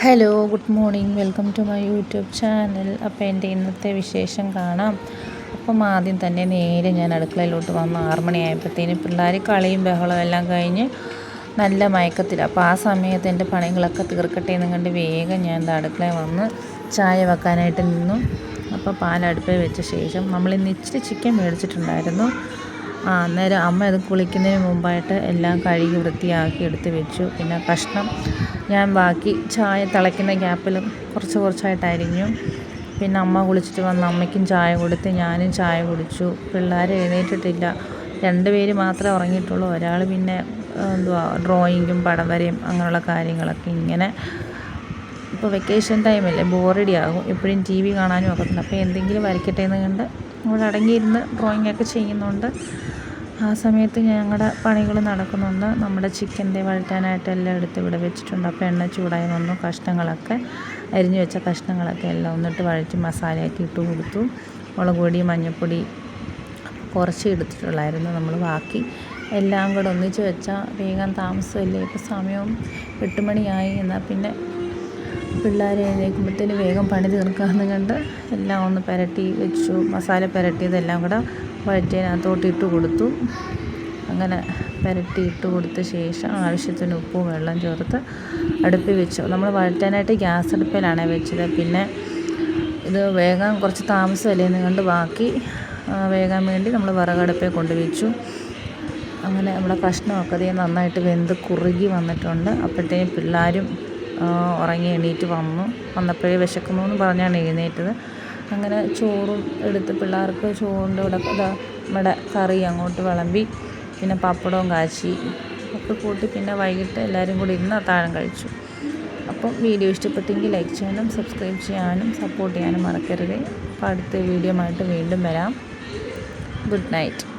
Hello, good morning. Welcome to my YouTube channel. അപ്പോൾ എൻ്റെ ഇന്നത്തെ വിശേഷം കാണാം. അപ്പം ആദ്യം തന്നെ നേരെ ഞാൻ അടുക്കളയിലോട്ട് വന്ന് 6 മണിയായപ്പോഴത്തേന് പിള്ളേർ കളിയും ബഹളവും എല്ലാം കഴിഞ്ഞ് നല്ല മയക്കത്തില്ല. അപ്പോൾ ആ സമയത്ത് എൻ്റെ പണികളൊക്കെ തീർക്കട്ടെ എന്ന് കണ്ട് വേഗം ഞാൻ അടുക്കളയിൽ വന്ന് ചായ വെക്കാനായിട്ട് നിന്നു. അപ്പോൾ പാലടുപ്പിൽ വെച്ച ശേഷം നമ്മളിന്ന് ഇച്ചിരി ചിക്കൻ മേടിച്ചിട്ടുണ്ടായിരുന്നു. അന്നേരം അമ്മ ഇത് കുളിക്കുന്നതിന് മുമ്പായിട്ട് എല്ലാം കഴുകി വൃത്തിയാക്കി എടുത്ത് വെച്ചു. പിന്നെ കഷ്ണം ഞാൻ ബാക്കി ചായ തിളയ്ക്കുന്ന ഗ്യാപ്പിലും കുറച്ചായിട്ട് അരിഞ്ഞു. പിന്നെ അമ്മ കുളിച്ചിട്ട് വന്ന് അമ്മയ്ക്കും ചായ കൊടുത്ത് ഞാനും ചായ കുടിച്ചു. പിള്ളേർ എഴുന്നേറ്റിട്ടില്ല, 2 പേര് മാത്രമേ ഉറങ്ങിയിട്ടുള്ളൂ. ഒരാൾ പിന്നെ ഡ്രോയിങ്ങും പടം വരയും അങ്ങനെയുള്ള കാര്യങ്ങളൊക്കെ. ഇങ്ങനെ ഇപ്പോൾ വെക്കേഷൻ ടൈമല്ലേ, ബോറടി ആകും, എപ്പോഴും TV കാണാനും ഒക്കത്തില്ല. അപ്പോൾ എന്തെങ്കിലും വരയ്ക്കട്ടെ എന്ന് കണ്ട് അവിടെ അടങ്ങിയിരുന്ന് ഡ്രോയിങ്ങൊക്കെ ചെയ്യുന്നുണ്ട്. ആ സമയത്ത് ഞങ്ങളുടെ പണികൾ നടക്കുന്നുണ്ട്. നമ്മുടെ ചിക്കൻ്റെ വഴറ്റാനായിട്ട് എല്ലാം എടുത്ത് ഇവിടെ വെച്ചിട്ടുണ്ട്. അപ്പോൾ എണ്ണ ചൂടായി വന്നു. കഷ്ണങ്ങളൊക്കെ അരിഞ്ഞു വെച്ച കഷ്ണങ്ങളൊക്കെ എല്ലാം ഒന്നിട്ട് വഴറ്റി മസാലയൊക്കെ ഇട്ട് കൊടുത്തു. മുളക് പൊടി, മഞ്ഞൾപ്പൊടി കുറച്ച് എടുത്തിട്ടുള്ളായിരുന്നു. നമ്മൾ ബാക്കി എല്ലാം കൂടെ ഒന്നിച്ച് വെച്ചാൽ വേഗം താമസമല്ലേ. ഇപ്പോൾ സമയവും 8 മണിയായി. എന്നാൽ പിന്നെ പിള്ളേർ എഴുന്നേൽക്കുമ്പോഴത്തേന് വേഗം പണി തീർക്കാമെന്ന് കണ്ട് എല്ലാം ഒന്ന് പുരട്ടി വെച്ചു. മസാല പുരട്ടിയതെല്ലാം കൂടെ വഴറ്റിയതിനകത്തോട്ട് ഇട്ട് കൊടുത്തു. അങ്ങനെ പുരട്ടി ഇട്ട് കൊടുത്ത ശേഷം ആവശ്യത്തിന് ഉപ്പും വെള്ളം ചേർത്ത് അടുപ്പിൽ വെച്ചു. നമ്മൾ വഴറ്റാനായിട്ട് ഗ്യാസ് അടുപ്പിലാണ് വെച്ചത്. പിന്നെ ഇത് വേഗം കുറച്ച് താമസമല്ലേ എന്ന് കണ്ട് ബാക്കി വേകാൻ വേണ്ടി നമ്മൾ വിറകടുപ്പിൽ കൊണ്ടുവച്ചു. അങ്ങനെ നമ്മുടെ കഷ്ണമൊക്കെ നന്നായിട്ട് വെന്ത് കുറുകി വന്നിട്ടുണ്ട്. അപ്പോഴത്തേക്കും പിള്ളേരും ഉറങ്ങി എണീറ്റ് വന്നപ്പോഴേ വിശക്കുന്നു എന്ന് പറഞ്ഞാണ് എഴുന്നേറ്റത്. അങ്ങനെ ചോറും എടുത്ത് പിള്ളേർക്ക് ചോറിൻ്റെ കൂടെ നമ്മുടെ കറി അങ്ങോട്ട് വിളമ്പി, പിന്നെ പപ്പടവും കാച്ചി ഒക്കെ കൂട്ടി പിന്നെ വൈകിട്ട് എല്ലാവരും കൂടി ഇരുന്ന് അത്താഴം കഴിച്ചു. അപ്പം വീഡിയോ ഇഷ്ടപ്പെട്ടെങ്കിൽ ലൈക്ക് ചെയ്യാനും സബ്സ്ക്രൈബ് ചെയ്യാനും സപ്പോർട്ട് ചെയ്യാനും മറക്കരുത്. അപ്പോൾ അടുത്ത വീഡിയോ ആയിട്ട് വീണ്ടും വരാം. Good night.